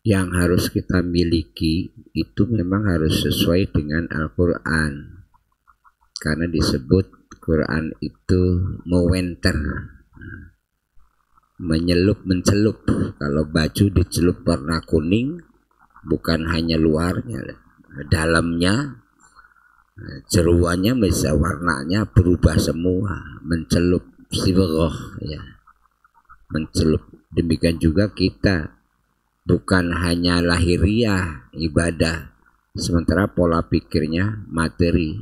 yang harus kita miliki itu memang harus sesuai dengan Al-Quran, karena disebut Quran itu mewenter, menyelup mencelup. Kalau baju dicelup warna kuning, bukan hanya luarnya, dalamnya, jeruannya bisa warnanya berubah semua, mencelup sibghah ya, mencelup. Demikian juga kita, bukan hanya lahiriah ibadah, sementara pola pikirnya materi.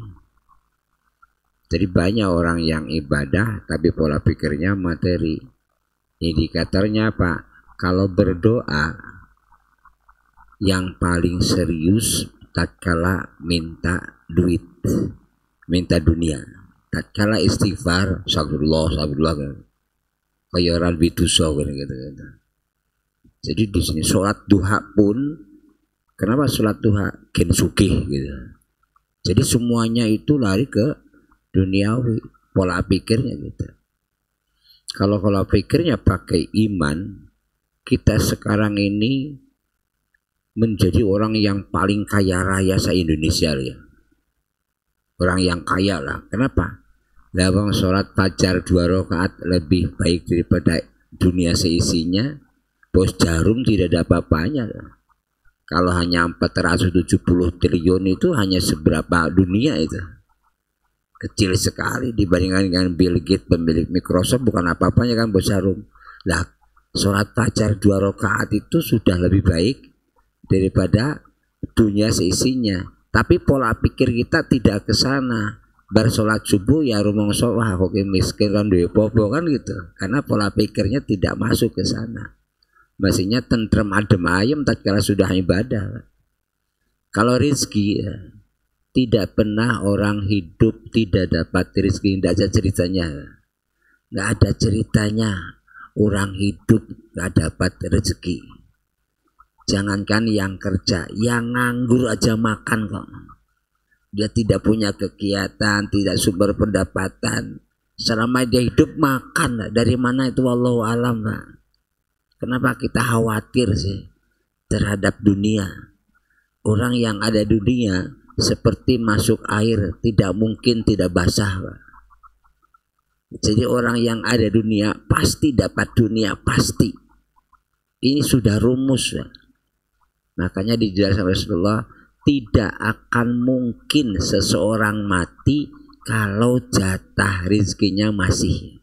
Jadi banyak orang yang ibadah tapi pola pikirnya materi. Indikatornya apa? Kalau berdoa, yang paling serius tatkala minta duit, minta dunia. Tatkala istighfar, astagfirullah, astagfirullah, kayak orang bituso gitu. Jadi di sini sholat duha pun, kenapa sholat duha? Gen sugih gitu. Jadi semuanya itu lari ke duniawi, pola pikirnya gitu. Kalau pola pikirnya pakai iman, kita sekarang ini menjadi orang yang paling kaya raya se-Indonesia ya. Orang yang kaya lah. Kenapa? Lawang sholat fajar 2 rakaat lebih baik daripada dunia seisinya. Bos jarum tidak ada apa-apanya. Kalau hanya 470 triliun itu hanya seberapa dunia itu. Kecil sekali dibandingkan dengan Bill Gates, pemilik Microsoft, bukan apa-apanya kan bos jarum. Lah, sholat fajar 2 rakaat itu sudah lebih baik daripada dunia seisinya. Tapi pola pikir kita tidak ke sana. Bar sholat subuh ya rumangsa wah kok miskin kan duwe popo kan gitu. Karena pola pikirnya tidak masuk ke sana. Maksudnya tentrem adem ayem tatkala sudah ibadah. Kalau rezeki ya, tidak pernah orang hidup tidak dapat rezeki, tidak ada ceritanya. Nggak ada ceritanya orang hidup nggak dapat rezeki. Jangankan yang kerja, yang nganggur aja makan kok. Dia tidak punya kegiatan, tidak sumber pendapatan. Selama dia hidup makan, dari mana itu wallahu alam, Pak. Kenapa kita khawatir sih terhadap dunia? Orang yang ada dunia seperti masuk air, tidak mungkin tidak basah, Pak. Jadi orang yang ada dunia pasti dapat dunia, pasti. Ini sudah rumus, Pak. Makanya dijelaskan Rasulullah, tidak akan mungkin seseorang mati kalau jatah rezekinya masih.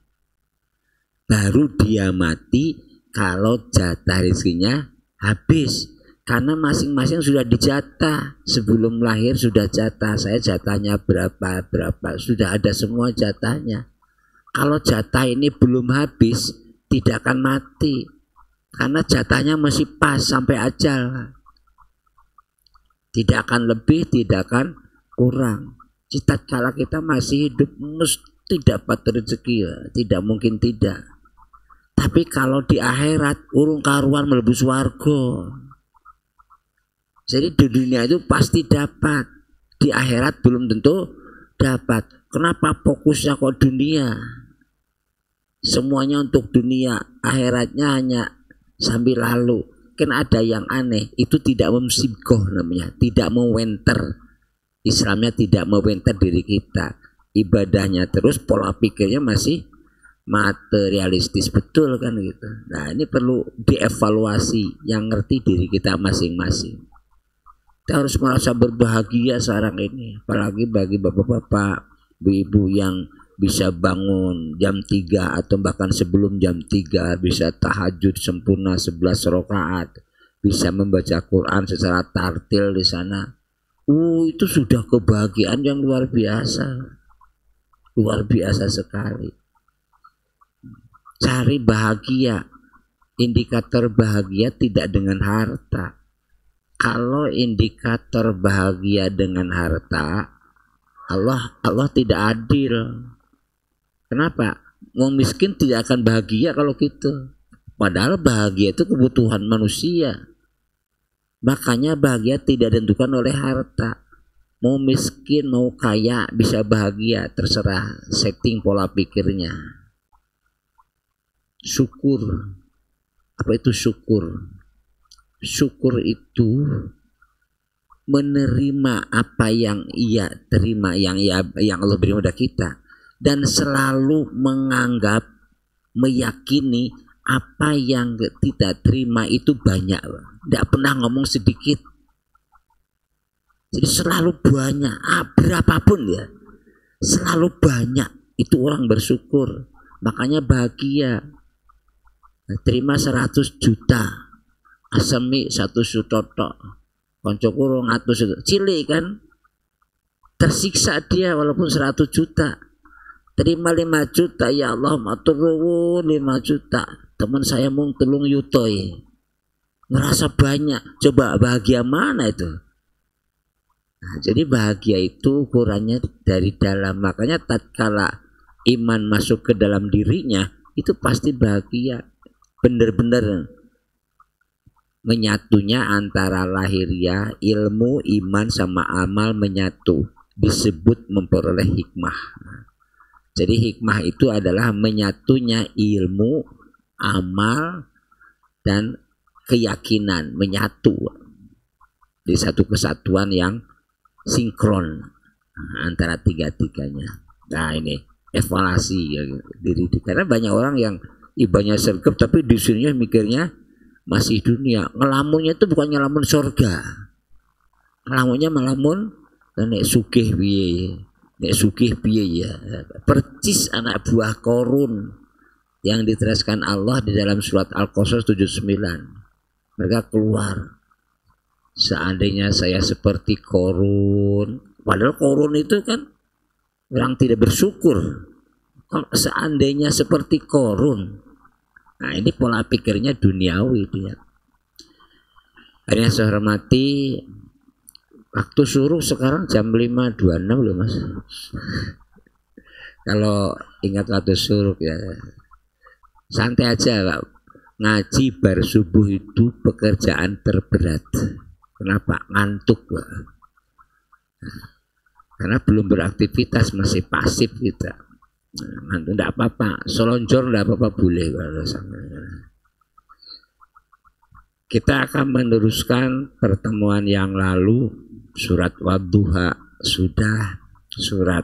Baru dia mati kalau jatah rezekinya habis. Karena masing-masing sudah dijatah. Sebelum lahir sudah jatah. Saya jatahnya berapa, sudah ada semua jatahnya. Kalau jatah ini belum habis, tidak akan mati. Karena jatahnya masih pas sampai ajal. Tidak akan lebih, tidak akan kurang. Cita kala kita masih hidup mesti dapat rezeki ya. Tidak mungkin tidak. Tapi kalau di akhirat urung karuan mlebu swarga. Jadi di dunia itu pasti dapat. Di akhirat belum tentu dapat. Kenapa fokusnya kok dunia? Semuanya untuk dunia, akhiratnya hanya sambil lalu. Kan ada yang aneh, itu tidak memsibgoh namanya, tidak mewenter. Islamnya tidak mewenter diri kita, ibadahnya terus, pola pikirnya masih materialistis, betul kan gitu. Nah ini perlu dievaluasi, yang ngerti diri kita masing-masing. Kita harus merasa berbahagia sekarang ini, apalagi bagi bapak-bapak, ibu-ibu yang bisa bangun jam 3 atau bahkan sebelum jam 3, bisa tahajud sempurna 11 rakaat, bisa membaca Quran secara tartil di sana. Itu sudah kebahagiaan yang luar biasa. Luar biasa sekali. Cari bahagia. Indikator bahagia tidak dengan harta. Kalau indikator bahagia dengan harta, Allah tidak adil. Kenapa? Wong miskin tidak akan bahagia kalau gitu. Padahal bahagia itu kebutuhan manusia. Makanya bahagia tidak ditentukan oleh harta. Mau miskin, mau kaya, bisa bahagia. Terserah setting pola pikirnya. Syukur. Apa itu syukur? syukur itu menerima apa yang ia terima, yang Allah beri kepada kita, dan selalu menganggap, meyakini apa yang kita terima itu banyak, tidak pernah ngomong sedikit. Jadi selalu banyak, berapapun ya, selalu banyak, itu orang bersyukur, makanya bahagia. Terima 100 juta, asemi 1 juta, konco kurung atus, cilik kan, tersiksa dia walaupun 100 juta. Terima 5 juta, ya Allah matur nuwun 5 juta, teman saya mung 3 yuto, ngerasa banyak. Coba bahagia mana itu? Nah, jadi bahagia itu ukurannya dari dalam. Makanya tatkala iman masuk ke dalam dirinya, itu pasti bahagia. Benar-benar menyatunya antara lahiriah, ilmu, iman sama amal menyatu, disebut memperoleh hikmah. Jadi hikmah itu adalah menyatunya ilmu, amal, dan keyakinan menyatu di satu kesatuan yang sinkron antara tiga-tiganya. Nah ini evaluasi ya, diri, karena banyak orang yang ibanya sergap tapi di sininya mikirnya masih dunia. Ngelamunnya itu bukan ngelamun surga, ngelamunnya melamun nek sugih piye, nek sugih piye ya. Percis anak buah Korun yang diteraskan Allah di dalam surat Al-Qasas 79. Mereka keluar, seandainya saya seperti Korun. Padahal Korun itu kan orang tidak bersyukur. Kalau seandainya seperti Korun, nah ini pola pikirnya duniawi dia. Akhirnya saya hormati, waktu suruh sekarang jam 5.26 loh mas. Kalau ingat waktu suruh ya santai aja Pak. Ngaji bar subuh itu pekerjaan terberat. Kenapa? Ngantuk Pak. Karena belum beraktivitas, masih pasif kita. Ngantuk enggak apa-apa, selonjor enggak apa-apa, boleh kalau sama. Kita akan meneruskan pertemuan yang lalu. Surat Wadduha sudah, surat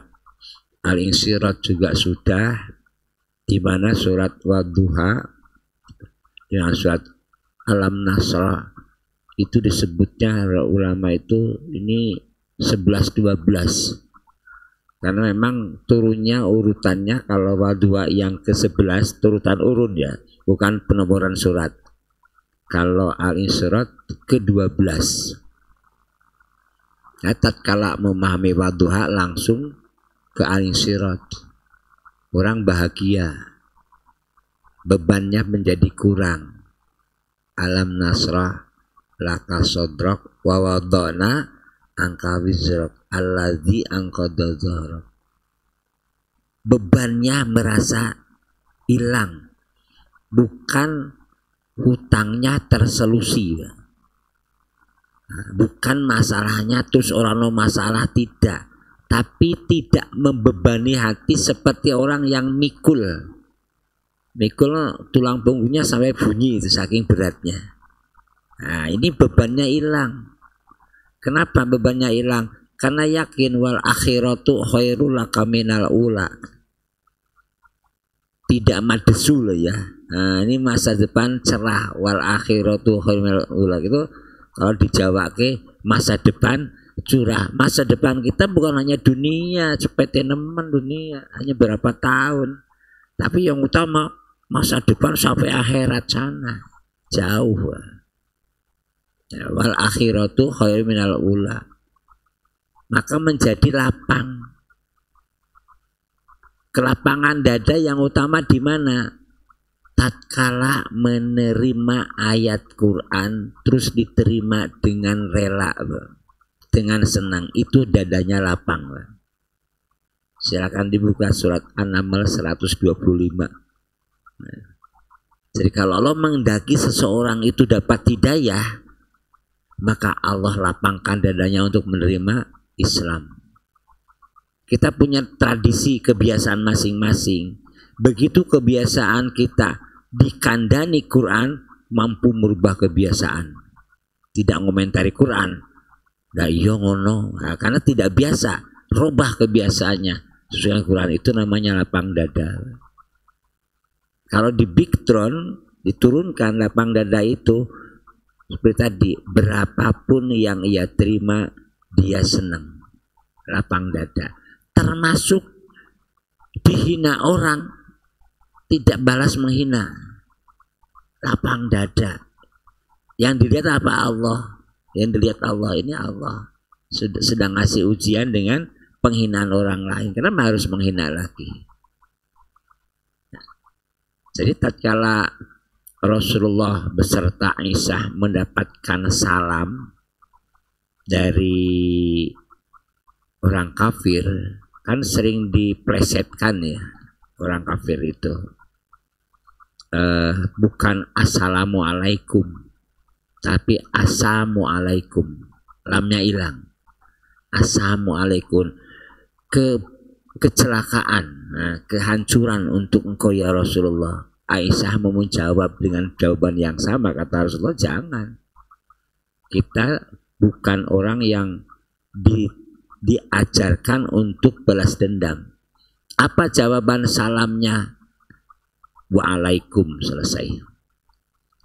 Al-Insyirat juga sudah, di mana surat Wadduha dengan surat Alam Nasrah itu disebutnya ulama itu ini 11-12. Karena memang turunnya urutannya, kalau Wadduha yang ke-11 turutan urun ya, bukan penomoran surat. Kalau Al-Insyirat ke-12. Nah, tatkala memahami Wadduha langsung ke Al-Insyirat. Orang bahagia. Bebannya menjadi kurang. Alam Nasrah laka sodrok wa wadana angka wizrok alladzi angqadha dhahrak. Bebannya merasa hilang, bukan hutangnya terselusi, bukan masalahnya terus orang no masalah, tidak, tapi tidak membebani hati seperti orang yang mikul tulang punggungnya sampai bunyi itu saking beratnya. Nah ini bebannya hilang. Kenapa bebannya hilang? Karena yakin wal akhiratu khairul laka minal ula. Tidak madesul ya. Nah, ini masa depan cerah, wal akhiratu khairul minal ula itu kalau dijawabke masa depan curah. Masa depan kita bukan hanya dunia, cepet nemen dunia, hanya berapa tahun. Tapi yang utama masa depan sampai akhirat sana. Jauh. Wal akhiratu khairul minal ula. Maka menjadi lapang. Kelapangan dada yang utama di mana? Tatkala menerima ayat Quran terus diterima dengan rela, dengan senang, itu dadanya lapang. Silakan dibuka surat An-Naml 125. Jadi kalau Allah menghendaki seseorang itu dapat hidayah, maka Allah lapangkan dadanya untuk menerima Islam. Kita punya tradisi kebiasaan masing-masing. Begitu kebiasaan kita dikandani Quran, mampu merubah kebiasaan. tidak ngomentari Quran. Nah iya ngono, nah, karena tidak biasa, robah kebiasaannya. Sesuai Quran itu namanya lapang dada. Kalau di Bigtron diturunkan lapang dada itu seperti tadi, berapapun yang ia terima dia senang. Lapang dada, termasuk dihina orang tidak balas menghina, lapang dada. Yang dilihat apa? Allah. Yang dilihat Allah, ini Allah sedang ngasih ujian dengan penghinaan orang lain. Kenapa harus menghina lagi? Nah, jadi tatkala Rasulullah beserta Aisyah mendapatkan salam dari orang kafir, kan sering diplesetkan ya orang kafir itu, bukan assalamualaikum tapi assalamualaikum, lamnya hilang, assalamualaikum, kecelakaan, kehancuran untuk engkau ya Rasulullah. Aisyah mau menjawab dengan jawaban yang sama, kata Rasulullah, jangan, kita bukan orang yang diajarkan untuk balas dendam. Apa jawaban salamnya? Waalaikum, selesai.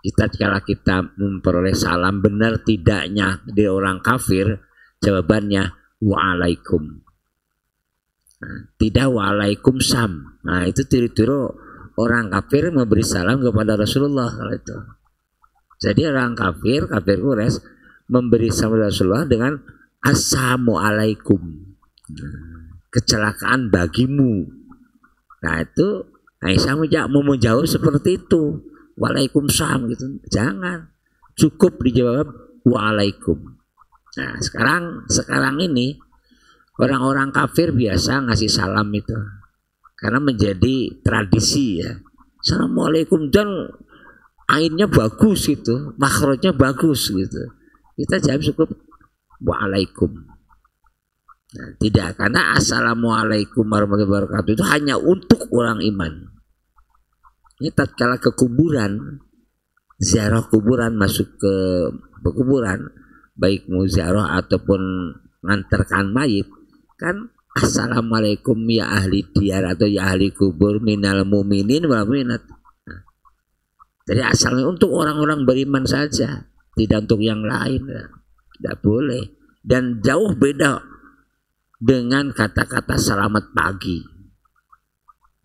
Kalau kita memperoleh salam benar tidaknya dari orang kafir, jawabannya waalaikum. Nah, tidak waalaikumsalam. Nah itu tiru-tiru orang kafir memberi salam kepada Rasulullah kalau itu. Jadi orang kafir Quraisy memberi salam kepada Rasulullah dengan assalamualaikum, kecelakaan bagimu. Nah itu Aisyah mau menjawab seperti itu, waalaikumsalam gitu. Jangan, cukup dijawab waalaikum. Nah sekarang ini orang-orang kafir biasa ngasih salam itu karena menjadi tradisi ya. Assalamualaikum, dan ainnya bagus gitu, makhrajnya bagus gitu. Kita jawab cukup waalaikum. Nah, tidak, karena assalamualaikum warahmatullahi wabarakatuh itu hanya untuk orang iman. Ini tatkala ke kuburan, ziarah kuburan, masuk ke kuburan, baik mau ziarah ataupun ngantarkan mayit, kan assalamualaikum ya ahli diyar atau ya ahli kubur minal mu'minin wal mu'minat. Nah, jadi asalnya untuk orang-orang beriman saja, tidak untuk yang lain. Tidak boleh. Dan jauh beda dengan kata-kata selamat pagi.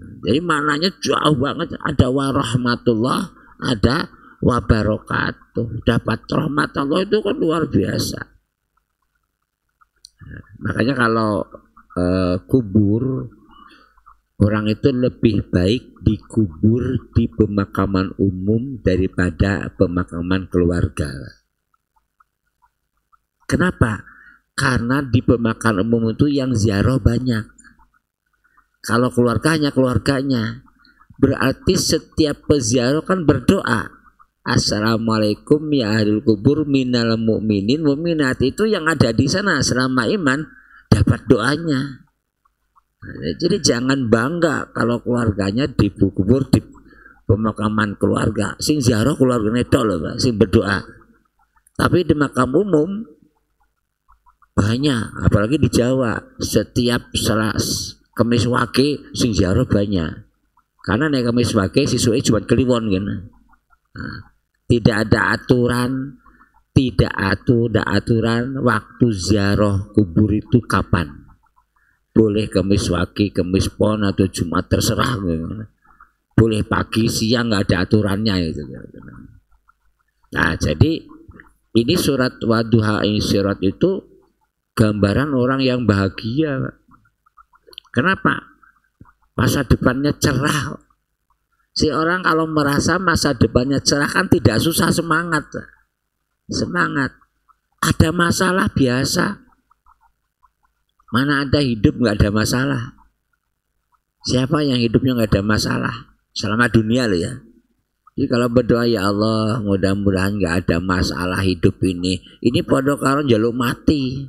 Jadi maknanya jauh banget. Ada warahmatullah, ada wabarakatuh. Dapat rahmat Allah itu kan luar biasa. Makanya kalau kubur, orang itu lebih baik dikubur di pemakaman umum daripada pemakaman keluarga. Kenapa? Karena di pemakaman umum itu yang ziarah banyak. Kalau keluarganya, berarti setiap peziarah kan berdoa. Assalamualaikum ya ahlul kubur minal mu'minin mu'minat. Itu yang ada di sana selama iman dapat doanya. Jadi jangan bangga kalau keluarganya dikubur di pemakaman keluarga. Sing ziarah keluarganya itu loh, sing berdoa. Tapi di makam umum banyak, apalagi di Jawa, setiap Kemis Wage sing ziarah banyak. Karena nek Kemis Wage sisuke cuma kliwon kan. Nah, tidak ada aturan, aturan waktu ziarah kubur itu kapan. Boleh Kemis Wage, Kemis Pon atau Jumat terserah. Boleh pagi, siang, nggak ada aturannya itu. Nah, jadi ini surat Wadduha Insyirat itu gambaran orang yang bahagia. Kenapa? Masa depannya cerah. Si orang kalau merasa masa depannya cerah kan tidak susah semangat. Ada masalah biasa. Mana ada hidup nggak ada masalah? Siapa yang hidupnya nggak ada masalah selama dunia loh ya? Jadi kalau berdoa ya Allah mudah-mudahan nggak ada masalah hidup ini. Ini podo karo njaluk mati.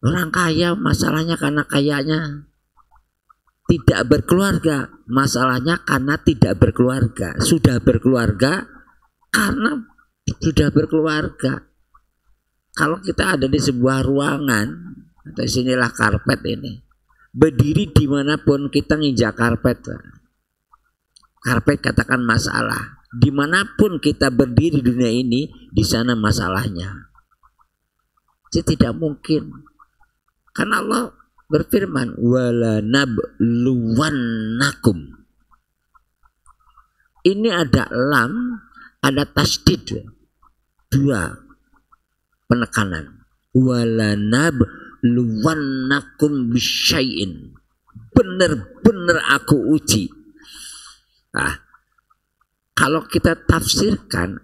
Orang kaya masalahnya karena kayanya, tidak berkeluarga masalahnya karena tidak berkeluarga. Sudah berkeluarga karena sudah berkeluarga. Kalau kita ada di sebuah ruangan, atau sinilah karpet ini, berdiri dimanapun kita nginjak karpet. Karpet katakan masalah. Dimanapun kita berdiri di dunia ini, di sana masalahnya. Jadi tidak mungkin. Karena Allah berfirman, wala nabluwannakum. Ini ada lam, ada tasdid, dua penekanan. Wala nabluwannakum bisyai'in. Benar-benar aku uji. Nah, kalau kita tafsirkan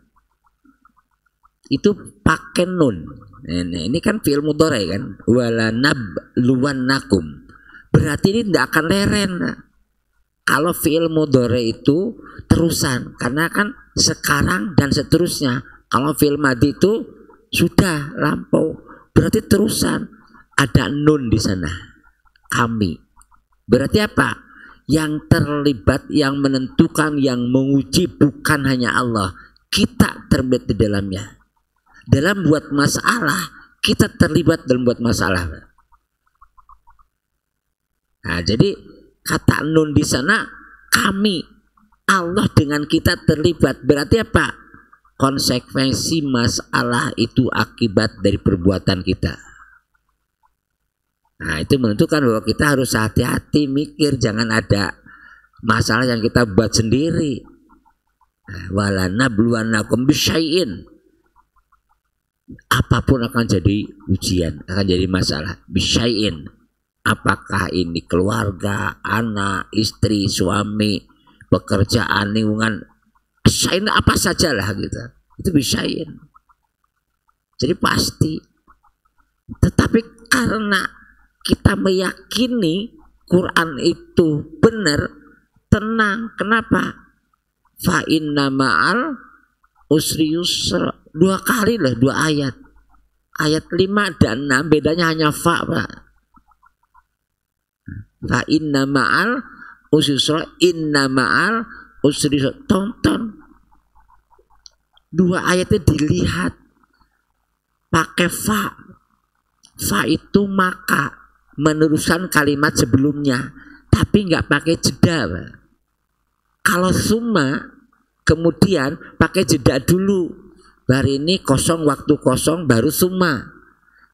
itu pakai nun. Ini kan fi'il mudhari kan. Wala nabluwannakum. Berarti ini tidak akan leren. Kalau fi'il mudhari itu terusan, karena kan sekarang dan seterusnya. Kalau fi'il madhi itu sudah lampau, berarti terusan. Ada nun di sana. Kami. Berarti apa? Yang terlibat, yang menentukan, yang menguji bukan hanya Allah. Kita terlibat di dalamnya. Dalam buat masalah, kita terlibat dalam buat masalah. Nah, jadi kata nun di sana, kami, Allah dengan kita terlibat. Berarti apa? Konsekuensi masalah itu akibat dari perbuatan kita. Nah, itu menentukan bahwa kita harus hati-hati mikir, jangan ada masalah yang kita buat sendiri. Wala nabluwannakum bisyai'in. Apapun akan jadi ujian, akan jadi masalah. Bisyai'in. Apakah ini keluarga, anak, istri, suami, pekerjaan, lingkungan, syai'in apa sajalah gitu. Itu bisyai'in. Jadi pasti. Tetapi karena kita meyakini Quran itu benar, tenang. Kenapa? Fa inna ma'al usri yusra. Dua kali lah, dua ayat. Ayat 5 dan 6 bedanya hanya fa, Pak. Fa inna ma'al usri yusra, inna ma'al usri yusra. Tonton. Dua ayatnya dilihat pakai fa. Fa itu maka, meneruskan kalimat sebelumnya, tapi nggak pakai jeda, Pak. Kalau summa kemudian pakai jeda dulu, hari ini kosong, waktu kosong, baru summa.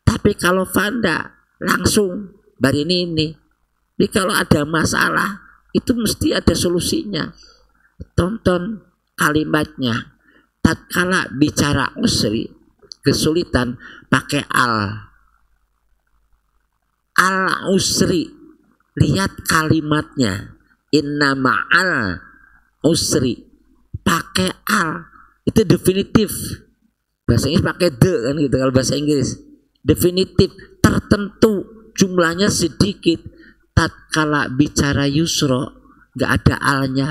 Tapi kalau fanda langsung hari ini. Jadi kalau ada masalah itu mesti ada solusinya. Tonton kalimatnya. Tatkala bicara usri, kesulitan, pakai al usri. Lihat kalimatnya, inna ma'al usri, pakai al, itu definitif. Bahasa Inggris pakai the kan gitu. Kalau bahasa Inggris definitif, tertentu, jumlahnya sedikit. Tatkala bicara yusro nggak ada alnya.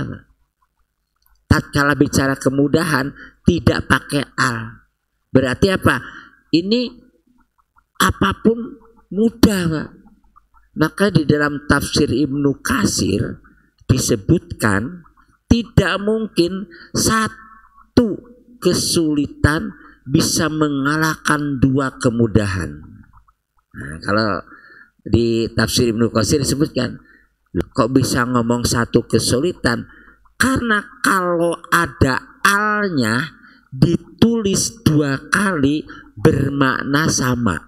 Tatkala bicara kemudahan tidak pakai al. Berarti apa? Ini apapun mudah, Pak. Maka di dalam tafsir Ibnu Katsir disebutkan tidak mungkin satu kesulitan bisa mengalahkan dua kemudahan. Nah, kalau di tafsir Ibnu Katsir disebutkan, kok bisa ngomong satu kesulitan? Karena kalau ada alnya ditulis dua kali bermakna sama.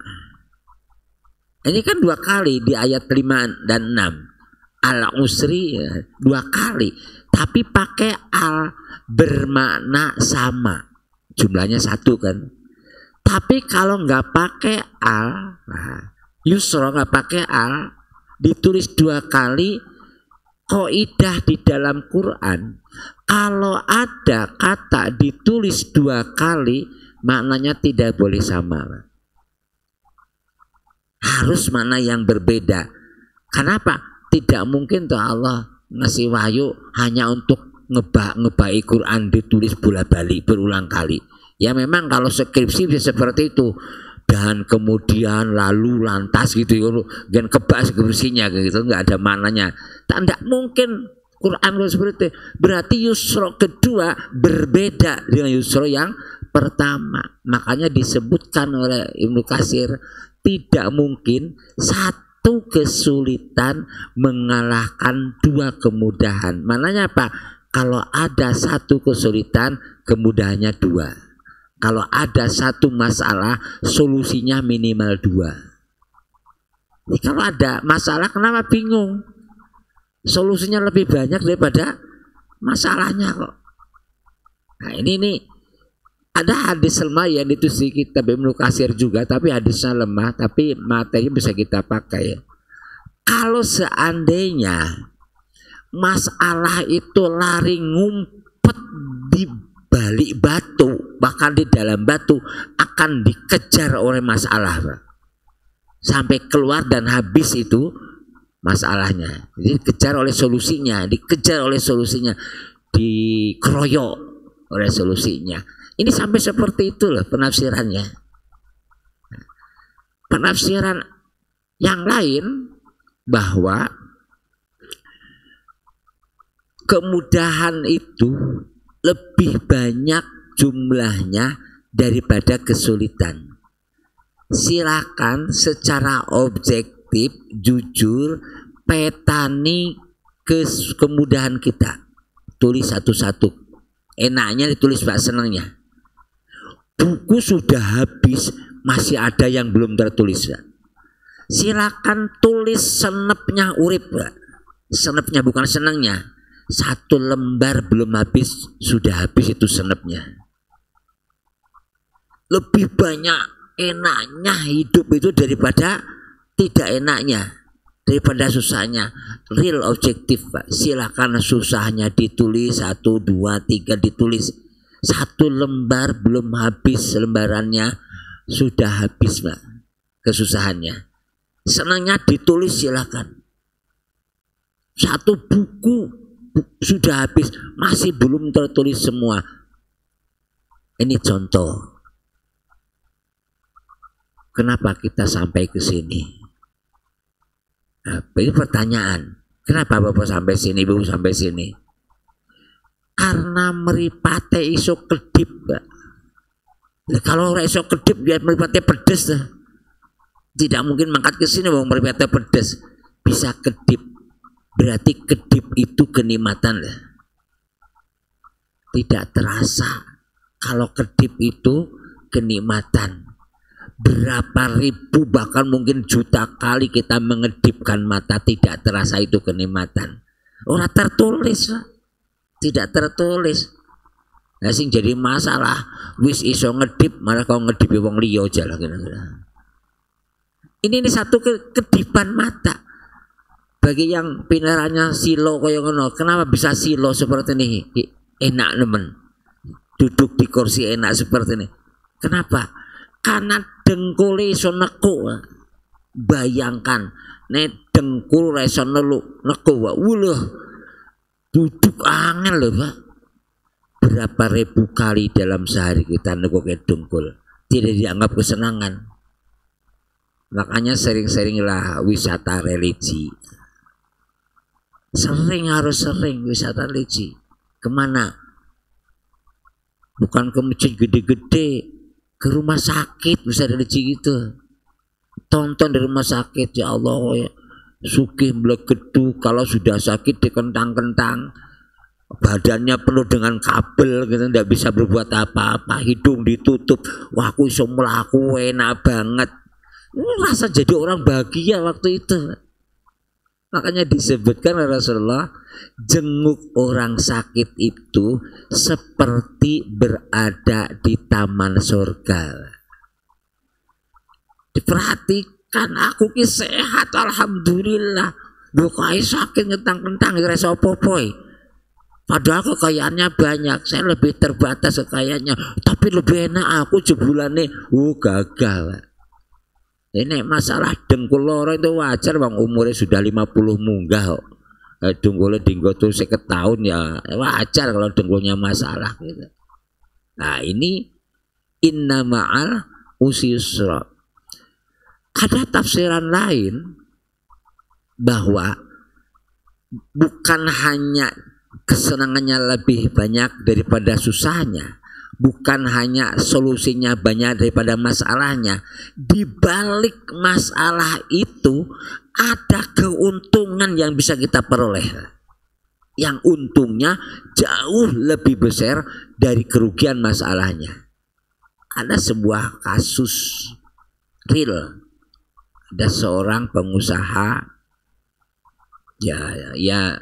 Ini kan dua kali di ayat 5 dan 6. Al-usri ya, dua kali. Tapi pakai al, bermakna sama. Jumlahnya satu kan. Tapi kalau nggak pakai al, nah, yusro nggak pakai al, ditulis dua kali. Kaidah di dalam Quran, kalau ada kata ditulis dua kali, maknanya tidak boleh sama. Harus mana yang berbeda. Kenapa? Tidak mungkin tuh Allah ngasih wahyu hanya untuk ngebai Quran ditulis bola-balik berulang kali. Ya memang kalau skripsi bisa seperti itu. Dan kemudian lalu lantas gitu, dan kebas skripsinya gitu, nggak ada maknanya. Tidak mungkin Quran seperti itu. Berarti yusro kedua berbeda dengan yusro yang pertama. Makanya disebutkan oleh Ibnu Katsir, tidak mungkin satu kesulitan mengalahkan dua kemudahan. Maknanya apa? Kalau ada satu kesulitan, kemudahannya dua. Kalau ada satu masalah, solusinya minimal dua. Jadi kalau ada masalah, kenapa bingung? Solusinya lebih banyak daripada masalahnya kok. Nah ini ada hadis lemah yang itu di kitab Ibnu Katsir juga, tapi hadisnya lemah, tapi materi bisa kita pakai. Kalau seandainya masalah itu lari ngumpet di balik batu, bahkan di dalam batu, akan dikejar oleh masalah, Pak. Sampai keluar dan habis itu masalahnya. Jadi dikejar oleh solusinya, dikeroyok oleh solusinya. Ini sampai seperti itu loh penafsirannya. Penafsiran yang lain bahwa kemudahan itu lebih banyak jumlahnya daripada kesulitan. Silakan secara objektif, jujur, petani kemudahan kita. Tulis satu-satu. Enaknya ditulis, Pak, senangnya. Buku sudah habis, masih ada yang belum tertulis, Pak. Silakan tulis senepnya urip, Pak. Senepnya bukan senangnya. Satu lembar belum habis, sudah habis itu senepnya. Lebih banyak enaknya hidup itu daripada tidak enaknya, daripada susahnya. Real objektif, Pak. Silakan susahnya ditulis, 1, 2, 3 ditulis. Satu lembar belum habis, lembarannya sudah habis, Pak, kesusahannya. Senangnya ditulis, silakan. Satu buku sudah habis, masih belum tertulis semua. Ini contoh. Kenapa kita sampai ke sini? Nah, ini pertanyaan. Kenapa Bapak sampai sini, Ibu sampai sini? Karena meripate iso kedip, Pak. Nah, kalau orang iso kedip, dia meripate pedes. Tidak mungkin mangkat ke sini, Bang, meripate pedes. Bisa kedip. Berarti kedip itu kenikmatan. Tidak terasa. Kalau kedip itu kenikmatan. Berapa ribu bahkan mungkin juta kali kita mengedipkan mata, tidak terasa itu kenikmatan. Orang tertulis, tidak tertulis. Nah, sing jadi masalah wis iso ngedip malah kau ngedipi wong liya aja lah kira-kira. Ini satu kedipan mata. Bagi yang pinerannya silo kaya ngono, kenapa bisa silo seperti ini? Enak nemen. Duduk di kursi enak seperti ini. Kenapa? Karena dengkul iso nekuk. Bayangkan, nek dengkul iso nekuk, wuluh. Duduk angel loh, Pak. Berapa ribu kali dalam sehari kita nekuk dengkul. Tidak dianggap kesenangan. Makanya sering-seringlah wisata religi. Harus sering wisata religi. Kemana? Bukan ke masjid gede-gede, ke rumah sakit bisa religi gitu. Tonton di rumah sakit, ya Allah, ya. Sugih melegedu, kalau sudah sakit dikentang-kentang, badannya penuh dengan kabel gitu, tidak bisa berbuat apa-apa, hidung ditutup. Wah, aku iso mlaku enak banget. Rasa jadi orang bahagia waktu itu. Makanya disebutkan oleh Rasulullah, jenguk orang sakit itu seperti berada di taman surga. Diperhatikan, aku ki sehat alhamdulillah. Bukai sakit ngentang-ngentang ora iso apa-apa. Padahal kekayaannya banyak, saya lebih terbatas kekayaannya, tapi lebih enak aku jebulane gagal. Ini masalah dengkul loro itu wajar, bang, umurnya sudah 50 munggah kok. Dengkulnya dinggo tuh 50 tahun ya wajar kalau dengkulnya masalah gitu. Nah ini inna ma'al usri yusra. Ada tafsiran lain bahwa bukan hanya kesenangannya lebih banyak daripada susahnya, bukan hanya solusinya banyak daripada masalahnya. Di balik masalah itu ada keuntungan yang bisa kita peroleh, yang untungnya jauh lebih besar dari kerugian masalahnya. Ada sebuah kasus real, ada seorang pengusaha ya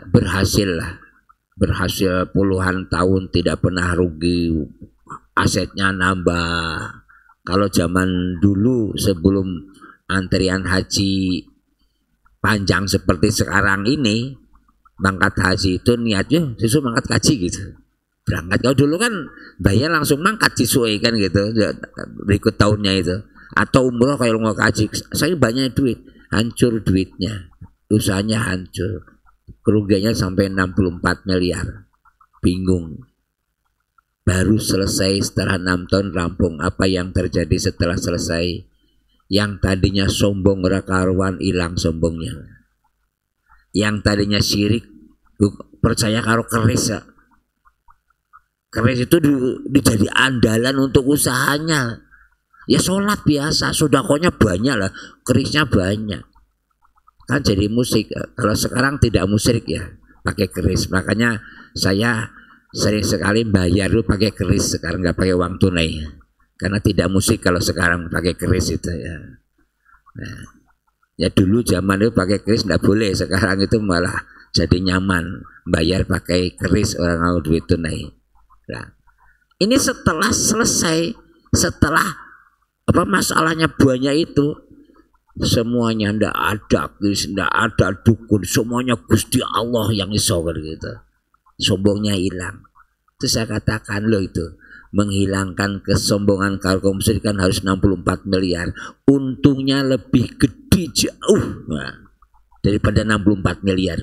berhasil puluhan tahun tidak pernah rugi, asetnya nambah. Kalau zaman dulu sebelum antrian haji panjang seperti sekarang ini, mangkat haji itu niatnya sesuai mangkat haji gitu, berangkat. Kalau dulu kan bayar langsung mangkat sesuai kan gitu, berikut tahunnya itu. Atau umroh kayak mau haji, saya banyak duit, hancur duitnya, usahanya hancur, kerugiannya sampai 64 miliar. Bingung. Baru selesai setelah 6 tahun rampung. Apa yang terjadi setelah selesai? Yang tadinya sombong rakaruan hilang sombongnya. Yang tadinya syirik percaya karo keris. Keris itu dijadi andalan untuk usahanya. Ya sholat biasa, sodakonya banyak lah, kerisnya banyak. Kan jadi musik. Kalau sekarang tidak musik ya, pakai keris. Makanya saya sering sekali bayar dulu pakai keris, sekarang nggak pakai uang tunai. Karena tidak musik kalau sekarang pakai keris itu ya. Nah, ya dulu zaman itu pakai keris nggak boleh, sekarang itu malah jadi nyaman bayar pakai keris, orang mau duit tunai. Nah, ini setelah selesai, setelah apa masalahnya banyak itu, semuanya ndak ada dukun, semuanya Gusti Allah yang iso gitu. Sombongnya hilang. Terus saya katakan loh, itu menghilangkan kesombongan kaum musyrikan harus 64 miliar. Untungnya lebih gede jauh daripada 64 miliar.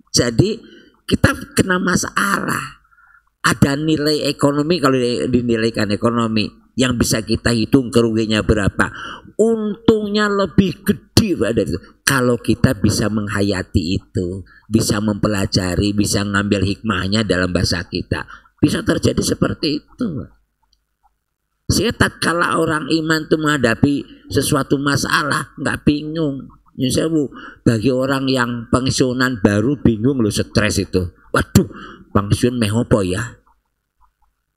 Jadi kita kena masalah. Ada nilai ekonomi, kalau dinilaikan ekonomi yang bisa kita hitung kerugiannya berapa, untungnya lebih gede dari itu. Kalau kita bisa menghayati itu, bisa mempelajari, bisa ngambil hikmahnya dalam bahasa kita, bisa terjadi seperti itu. Sehingga tatkala orang iman itu menghadapi sesuatu masalah nggak bingung. Misalnya bagi orang yang pensiunan baru bingung loh, stres itu. Waduh, pensiun meh apa ya?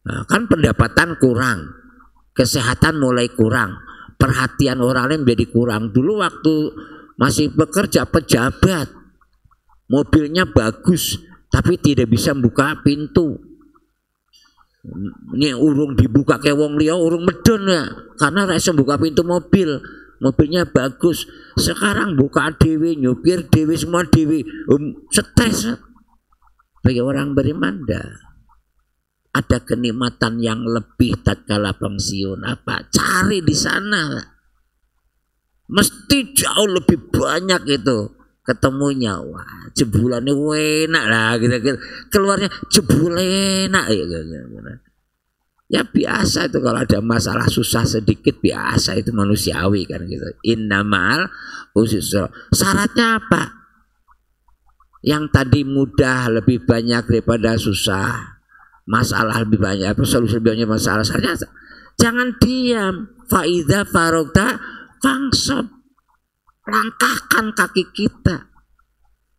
Nah, kan pendapatan kurang, kesehatan mulai kurang, perhatian orang lain menjadi kurang. Dulu waktu masih bekerja pejabat, mobilnya bagus, tapi tidak bisa buka pintu. Ini urung dibuka kayak wong liya, urung medon ya, karena rasa buka pintu mobil. Mobilnya bagus. Sekarang buka dewe, nyupir dewe, semua dewe, stres. Bagi orang beriman ada kenikmatan yang lebih tatkala pensiun. Apa? Cari di sana. Mesti jauh lebih banyak itu ketemunya. Wah, jebulannya enak lah gitu. Keluarnya jebul enak ya biasa itu, kalau ada masalah susah sedikit biasa, itu manusiawi kan gitu. Innamal usra. Syaratnya apa? Yang tadi mudah lebih banyak daripada susah, masalah lebih banyak, solusi lebih banyak masalah. Syaratnya jangan diam. Faidza farogta fangsab. Langkahkan kaki kita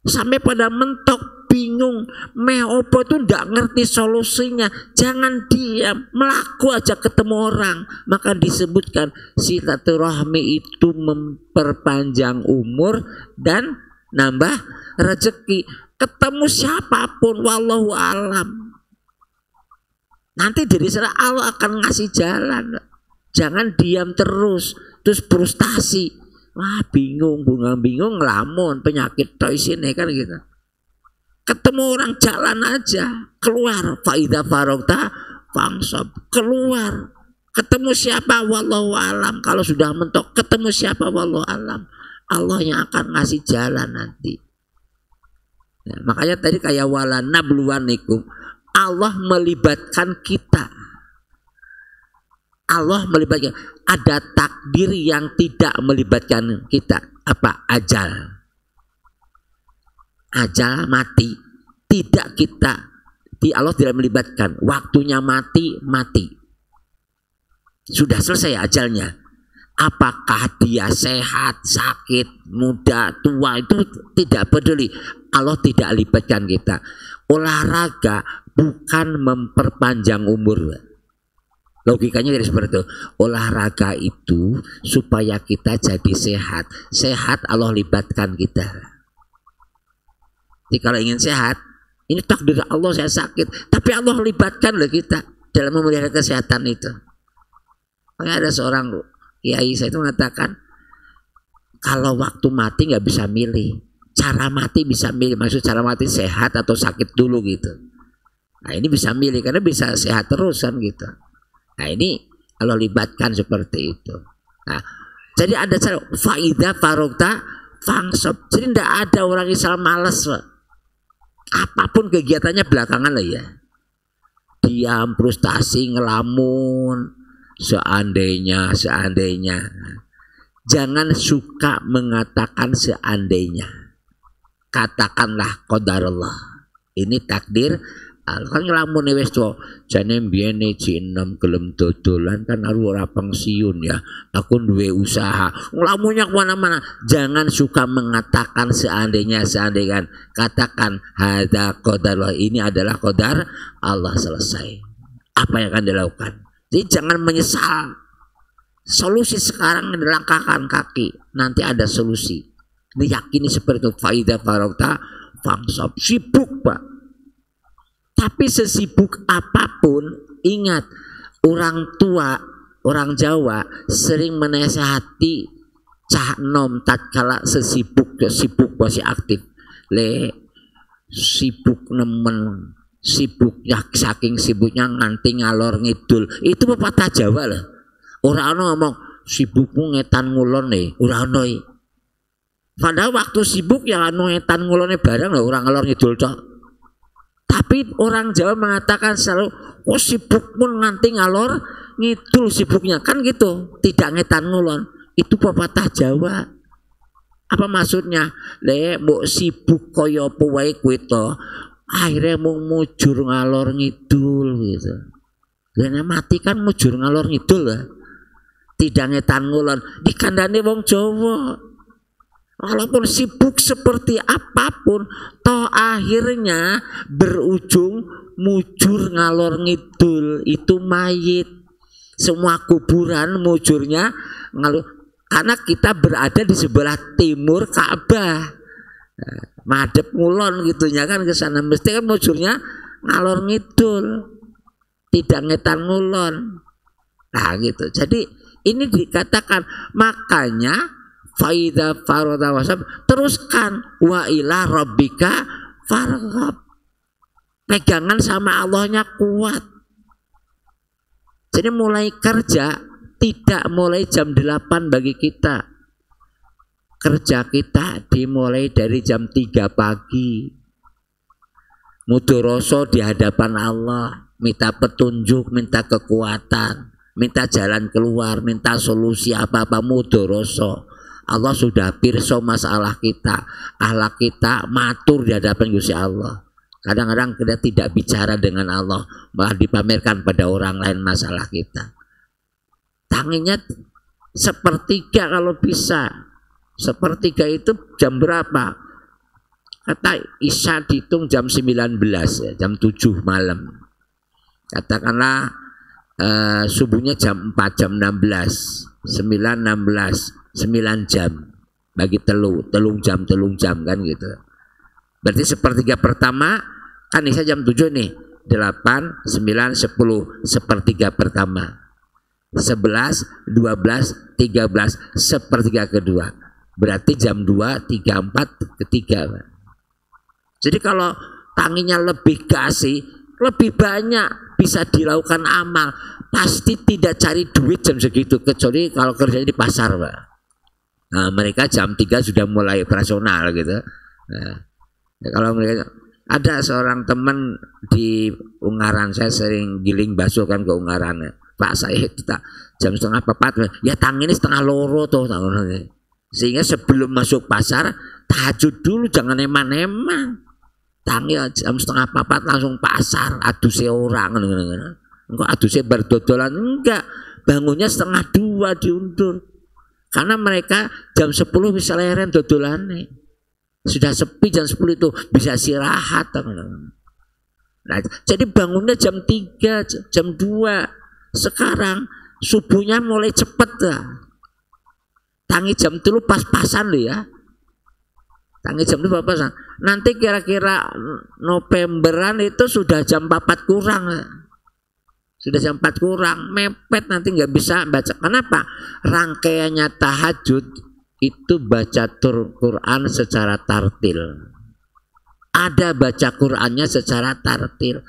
sampai pada mentok, bingung, meh opo itu ndak ngerti solusinya. Jangan diam, melaku aja ketemu orang. Maka disebutkan silaturahmi itu memperpanjang umur dan nambah rezeki. Ketemu siapapun, wallahu alam, nanti dari sana Allah akan ngasih jalan. Jangan diam terus frustasi. Wah, bingung, bingung ngelamun, penyakit toh sini kan gitu. Ketemu orang jalan aja, keluar. Faidza farogta fangsab, keluar. Ketemu siapa, wallahu alam. Kalau sudah mentok, ketemu siapa, wallahu alam. Allah yang akan ngasih jalan nanti. Ya, makanya tadi kayak wala nabluwanikum, Allah melibatkan kita. Allah melibatkan. Ada takdir yang tidak melibatkan kita. Apa? Ajal. Ajal mati. Tidak kita Allah tidak melibatkan. Waktunya mati, mati. Sudah selesai ajalnya. Apakah dia sehat, sakit, muda, tua, itu tidak peduli. Allah tidak libatkan kita. Olahraga bukan memperpanjang umur. Logikanya jadi seperti itu. Olahraga itu supaya kita jadi sehat. Sehat Allah libatkan kita. Jadi kalau ingin sehat, ini takdir Allah saya sakit, tapi Allah libatkan loh kita dalam memelihara kesehatan itu. Makanya ada seorang kiai saya itu mengatakan, kalau waktu mati nggak bisa milih, cara mati bisa milih. Maksud cara mati sehat atau sakit dulu gitu. Nah ini bisa milih karena bisa sehat terus kan gitu. Nah ini Allah libatkan seperti itu. Nah, jadi ada cara faida farokta fangsob. Jadi tidak ada orang Islam malas, Pak. Apapun kegiatannya belakangan lah ya. Diam, frustasi, ngelamun. Seandainya. Jangan suka mengatakan seandainya. Katakanlah qadarullah. Ini takdir. Kan ngelamun wis to. Jane mbiyene jinem gelem dodolan kan ora pensiun ya. Aku duwe usaha. Ngelamunnya kemana-mana. Jangan suka mengatakan seandainya. Katakan hadza qadarullah. Ini adalah qadar Allah, selesai. Apa yang akan dilakukan? Jadi jangan menyesal. Solusi sekarang dilangkahkan kaki. Nanti ada solusi. Meyakini seperti itu. Faida farokta fangsob. Sibuk Pak. Tapi sesibuk apapun, ingat, orang tua, orang Jawa sering menasehati cah nom tatkala sesibuk masih aktif. Sibuk nemen, sibuk ya, saking sibuknya nganti ngalor ngidul. Itu pepatah Jawa lah. Orang ngomong sibukmu ngetan ngulon nih, orang noi. Padahal waktu sibuk yang ngetan ngulonnya bareng lah, orang ngalor ngidul toh. Tapi orang Jawa mengatakan selalu, oh sibuk pun nganti ngalor ngidul sibuknya. Kan gitu, tidak ngetan ngulon. Itu pepatah Jawa. Apa maksudnya? Mbok sibuk kaya apa wae kuwi to, akhirnya mau mujur ngalor ngidul gitu. Karena mati kan mujur ngalor ngidul lah. Tidak ngetan ngulon. Dikandani wong Jawa. Walaupun sibuk seperti apapun, toh akhirnya berujung mujur ngalor ngidul. Itu mayit. Semua kuburan mujurnya ngalor. Karena kita berada di sebelah timur Ka'bah. Madep ngulon gitunya kan ke sana. Mesti kan mujurnya ngalor ngidul. Tidak ngetan ngulon. Nah gitu. Jadi ini dikatakan, makanya faida faroda wasab, teruskan wa ila rabbika farghab. Pegangan sama Allahnya kuat. Jadi mulai kerja tidak mulai jam 8 bagi kita. Kerja kita dimulai dari jam 3 pagi. Mudoroso di hadapan Allah, minta petunjuk, minta kekuatan, minta jalan keluar, minta solusi apa-apa, mudoroso. Allah sudah pirsa masalah kita, akhlak kita matur di hadapan Gusti Allah. Kadang-kadang kita tidak bicara dengan Allah, malah dipamerkan pada orang lain masalah kita. Tanginya sepertiga kalau bisa. Sepertiga itu jam berapa? Kata Isya dihitung jam 19 ya, jam 7 malam. Katakanlah subuhnya jam 4, jam 16, 9, 16. 9 jam bagi telung jam kan gitu. Berarti sepertiga pertama kan Isya jam 7 nih, 8, 9, 10 sepertiga pertama, 11, 12, 13 sepertiga kedua. Berarti jam 2, 3, 4 ketiga. Jadi kalau tanginya lebih kasih, lebih banyak bisa dilakukan amal. Pasti tidak cari duit jam segitu, kecuali kalau kerjanya di pasar Pak. Nah, mereka jam 3 sudah mulai operasional gitu. Nah, kalau mereka, ada seorang teman di Ungaran, saya sering giling bakso kan ke Ungaran. Pak saya tak jam 3:30, ya tangi ini 3:30 tuh. Sehingga sebelum masuk pasar tahajud dulu, jangan eman-eman. tangi jam setengah papat langsung pasar aduse orang engko aduse bar dodolan enggak, bangunnya setengah 2 diundur karena mereka jam 10 bisa leren dodolane, sudah sepi jam 10 itu bisa istirahat. Nah, jadi bangunnya jam 3 jam 2. Sekarang subuhnya mulai cepet lah, tangi jam 3 pas-pasan loh ya, tangi jam 3 pas-pasan. Nanti kira-kira Novemberan itu sudah jam 4 kurang, sudah jam 4 kurang, mepet nanti nggak bisa baca. Kenapa? Rangkaiannya tahajud itu baca Quran secara tartil, ada baca Qurannya secara tartil,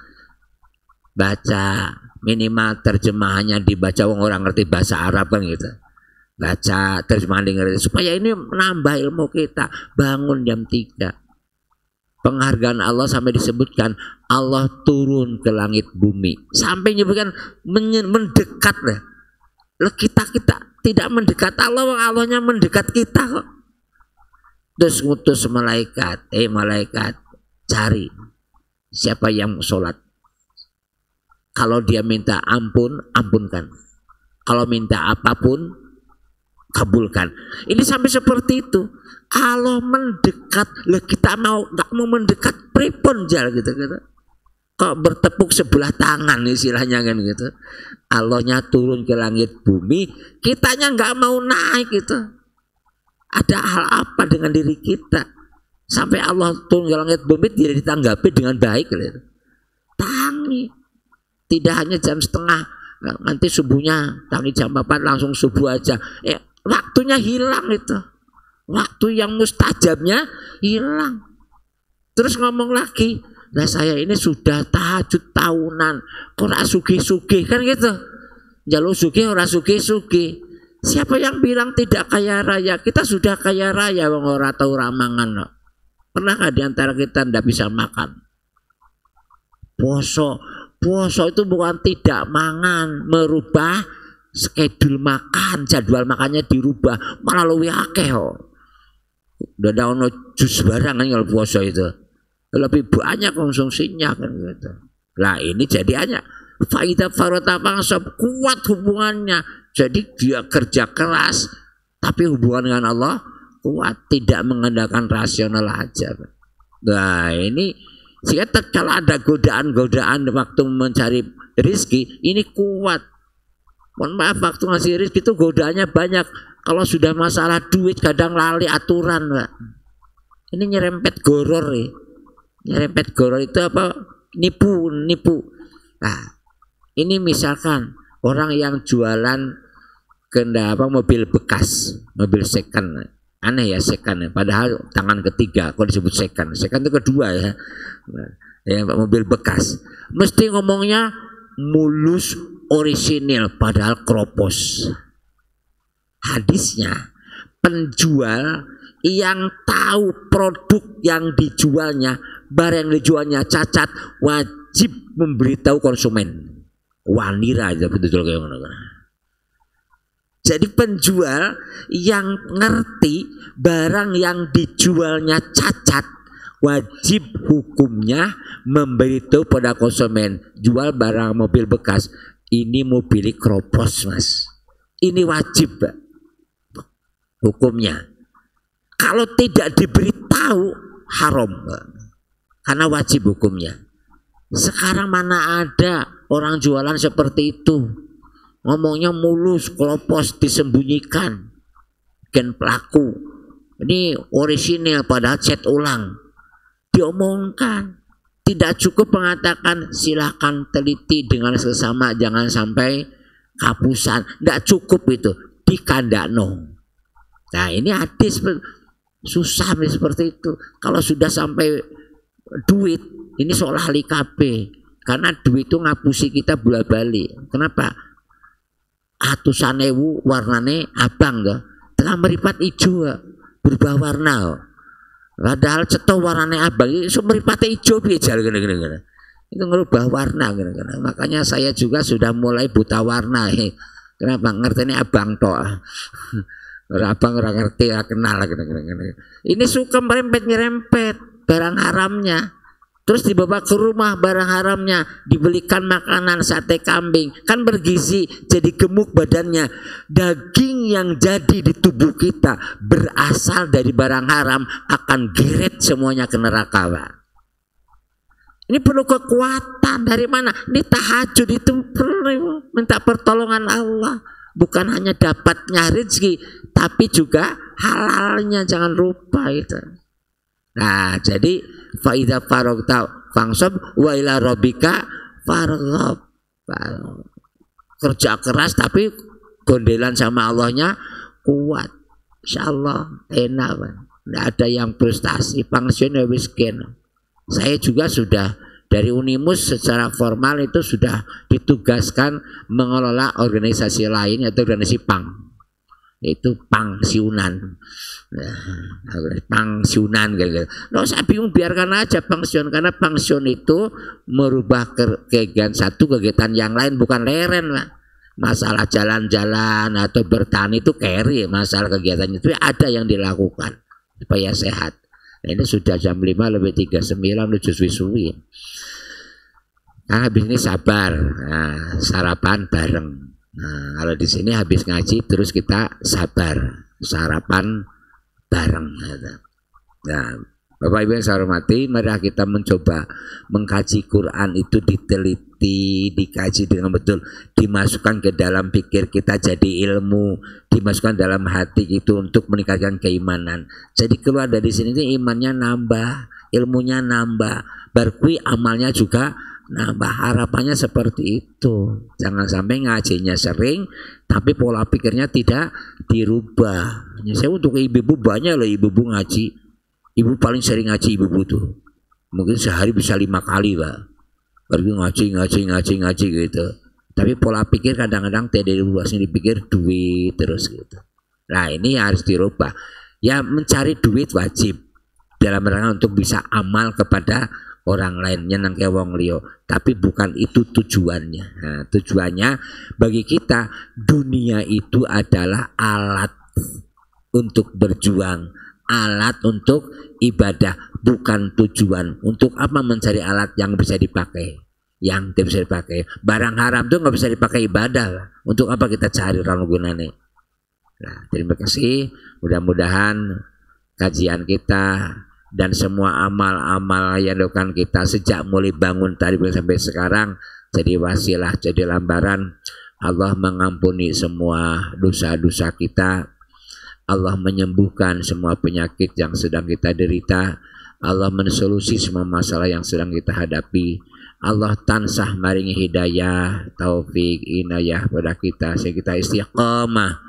baca minimal terjemahannya dibaca orang ngerti bahasa Arab kan gitu, baca terjemahan ngerti supaya ini menambah ilmu kita. Bangun jam 3. Penghargaan Allah sampai disebutkan Allah turun ke langit bumi, sampai menyebutkan mendekat lah. Kita tidak mendekat Allah, Allahnya mendekat kita kok. Terus ngutus malaikat, malaikat cari siapa yang sholat. Kalau dia minta ampun, ampunkan. Kalau minta apapun, kabulkan. Ini sampai seperti itu. Allah mendekat, lah kita nggak mau mendekat pripun jal gitu. Kok bertepuk sebelah tangan istilahnya kan gitu. Allahnya turun ke langit bumi, kitanya nggak mau naik gitu. Ada hal apa dengan diri kita sampai Allah turun ke langit bumi tidak ditanggapi dengan baik gitu. Tangi. Tidak hanya jam setengah, nanti subuhnya tangi jam 4 langsung subuh aja. Waktunya hilang itu. Waktu yang mustajabnya hilang. Terus ngomong lagi, nah saya ini sudah tahajud tahunan, kok ora sugih-sugih kan gitu. Jalur sugih ora sugih-sugih. Siapa yang bilang tidak kaya raya? Kita sudah kaya raya wong ora tau ramangan no. Pernah di antara kita ndak bisa makan? Puasa itu bukan tidak mangan, merubah schedule makan, jadwal makannya dirubah, malah luwih akeh kok. Udah ada ono jus barang kan kalau puasa itu lebih banyak konsumsinya kan gitu. Lah ini jadi hanya faida farota pangsop, kuat hubungannya. Jadi dia kerja keras tapi hubungan dengan Allah kuat, tidak mengandalkan rasional aja. Nah ini sehingga kalau ada godaan-godaan waktu mencari rezeki ini kuat. Mohon maaf, waktu ngasih rezeki itu godaannya banyak. Kalau sudah masalah duit kadang lali aturan, Pak. Ini nyerempet goror ya. Nyerempet goror itu apa? Nipu. Nah, ini misalkan orang yang jualan mobil bekas, mobil second. Aneh ya second, padahal tangan ketiga kok disebut second. Second itu kedua ya. Ya, mobil bekas. Mesti ngomongnya mulus orisinil padahal kropos. Hadisnya penjual yang tahu produk yang dijualnya, barang yang dijualnya cacat, wajib memberitahu konsumen. Wanira aja betul kayak mana. Jadi penjual yang ngerti barang yang dijualnya cacat, wajib hukumnya memberitahu pada konsumen. Jual barang mobil bekas, ini mobil kropos mas, ini wajib Pak, hukumnya. Kalau tidak diberitahu haram Pak, karena wajib hukumnya. Sekarang mana ada orang jualan seperti itu, ngomongnya mulus, kropos, disembunyikan. Gen pelaku ini orisinil padahal cat ulang diomongkan. Tidak cukup mengatakan silakan teliti dengan sesama, jangan sampai kapusan. Tidak cukup itu, dikandakno. Nah ini hadis susah seperti itu. Kalau sudah sampai duit, ini seolah ahli KB. Karena duit itu ngapusi kita bola balik. Kenapa? Atusan ewu warnane abang tuh, tengah meripat hijau berubah warna. Padahal ceto warnane abang, itu meripatnya hijau biasa gini. Itu merubah warna gini. Makanya saya juga sudah mulai buta warna. Kenapa? Ngerti ini abang toh. Abang orang ngerti, kenal gini. Ini suka merempet nyerempet barang haramnya. terus dibawa ke rumah barang haramnya, dibelikan makanan sate kambing, kan bergizi, jadi gemuk badannya. Daging yang jadi di tubuh kita berasal dari barang haram akan geret semuanya ke neraka, Pak. Ini perlu kekuatan dari mana? Ini tahajud itu perlu minta pertolongan Allah. Bukan hanya dapatnya rezeki, tapi juga halalnya, jangan lupa itu. Nah, jadi faida faragta fangsab wa ila rabbika farghab. Kerja keras tapi gondelan sama Allahnya kuat. Insyaallah enak, Pak. Tidak ada yang frustasi, pensiun ya miskin. Saya juga sudah dari Unimus secara formal itu sudah ditugaskan mengelola organisasi lain, yaitu organisasi PANG. Itu pensiunan, pensiunan gitu. Nah, saya bingung, biarkan aja pensiun, karena pensiun itu merubah kegiatan satu kegiatan yang lain, bukan leren, Pak. Masalah jalan-jalan atau bertani itu carry, masalah kegiatan itu ada yang dilakukan supaya sehat. Nah, ini sudah jam 5 lebih 39 menuju suwi-suwi. Nah, habis ini sabar, nah, sarapan bareng. Nah, kalau di sini habis ngaji terus kita sabar, sarapan bareng. Nah, Bapak Ibu yang saya hormati, mari kita mencoba mengkaji Quran itu diteliti, dikaji dengan betul, dimasukkan ke dalam pikir kita jadi ilmu, dimasukkan dalam hati itu untuk meningkatkan keimanan. Jadi keluar dari sini ini imannya nambah, ilmunya nambah, berkui amalnya juga nambah. Harapannya seperti itu. Jangan sampai ngajinya sering tapi pola pikirnya tidak dirubah. Saya untuk ibu-ibu banyak loh ibu-ibu ngaji. Ibu paling sering ngaji ibu-ibu tuh. Mungkin sehari bisa 5 kali, Pak. Pergi ngaji gitu. Tapi pola pikir kadang-kadang tidak dirubah, dipikir duit terus gitu. Nah, ini harus dirubah. Ya, mencari duit wajib dalam rangka untuk bisa amal kepada orang lain, nyenang ke wong liya, tapi bukan itu tujuannya. Nah, tujuannya bagi kita dunia itu adalah alat untuk berjuang, alat untuk ibadah, bukan tujuan. Untuk apa mencari alat yang bisa dipakai? Yang tidak bisa dipakai. Barang haram itu nggak bisa dipakai ibadah. Untuk apa kita cari orang gunanya? Nah, terima kasih. Mudah-mudahan kajian kita dan semua amal-amal yang dilakukan kita sejak mulai bangun tadi sampai sekarang jadi wasilah, jadi lambaran Allah mengampuni semua dosa-dosa kita. Allah menyembuhkan semua penyakit yang sedang kita derita. Allah mensolusi semua masalah yang sedang kita hadapi. Allah tansah maringi hidayah, taufik, inayah pada kita sehingga kita istiqamah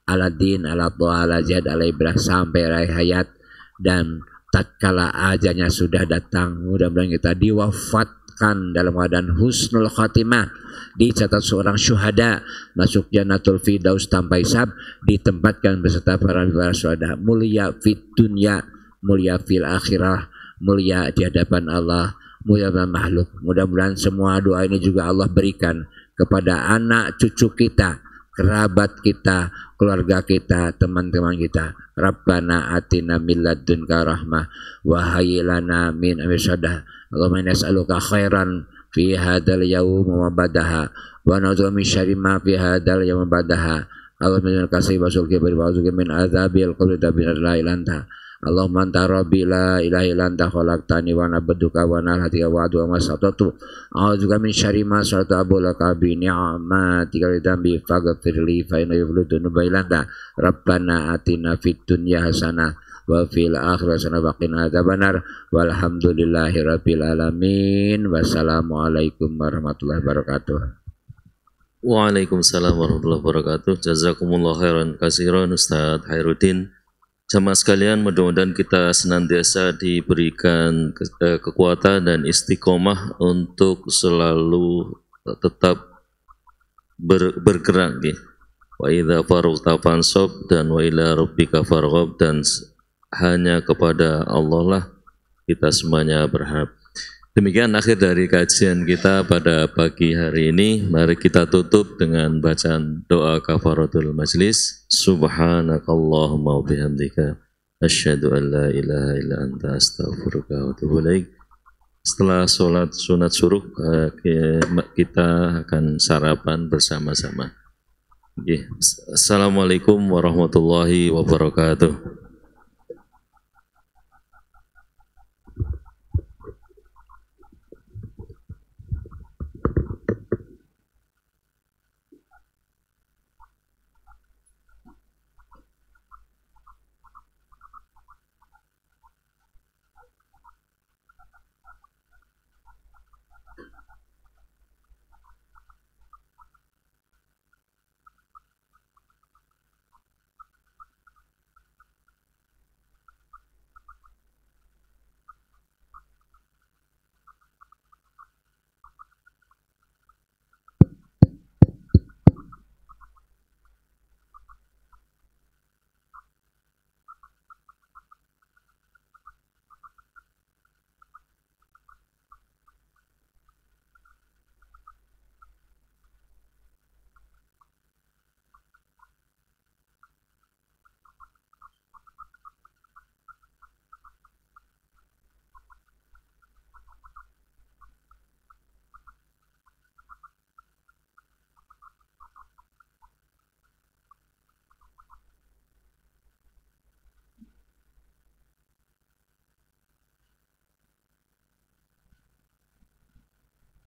ala din, ala ta'ala, ala jihad, ala ibadah sampai akhir hayat. Dan tatkala ajalnya sudah datang, mudah-mudahan kita diwafatkan dalam keadaan husnul khatimah, dicatat seorang syuhada, masuk jannatul firdaus tanpa hisab, ditempatkan beserta para syuhada, mulia fit dunya, mulia fil akhirah, mulia di hadapan Allah, mulia dan makhluk. Mudah-mudahan semua doa ini juga Allah berikan kepada anak cucu kita, kerabat kita, keluarga kita, teman-teman kita. Rabbana atina min ladunka rahmah wa hayyi lana min amri rashad. Allahumma inna nas'aluka khairan fi hadzal yaum wa ba'daha wa na'udzu min syarri ma fi hadzal yaum wa ba'daha. Allahumma inna kasih wa sulki wa a'udzu min adzabil qabri tabina la ilaha. Allahumma anta rabbi la ilaha illa anta khalaqtani wa na'buduka wa nahtika wa adu ma satatu. A'udzuka min syarri ma satatu abulaka bi ni'matika wa dzambi faghfirli fa innahu yaghfiru dzunuba illa anta. Rabbana atina fid dunya hasanah wa fil akhirati hasanah wa qina adzabannar. Walhamdulillahi rabbil alamin. Wassalamualaikum warahmatullahi wabarakatuh. Waalaikumsalam warahmatullahi wabarakatuh. Jazakumullah khairan katsiran Ustaz Khairuddin. Jamaah sekalian, mudah-mudahan kita senantiasa diberikan kekuatan dan istiqomah untuk selalu tetap bergerak nih. Wa idza faragta fansab dan wa ila rabbika farghab, dan hanya kepada Allah lah kita semuanya berharap. Demikian akhir dari kajian kita pada pagi hari ini. Mari kita tutup dengan bacaan doa kafaratul majlis. Subhanakallahumma wa bihamdika asyhadu an la ilaha illa anta astaghfiruka wa atubu ilaik. Setelah sholat sunat suruh kita akan sarapan bersama-sama. Assalamualaikum warahmatullahi wabarakatuh.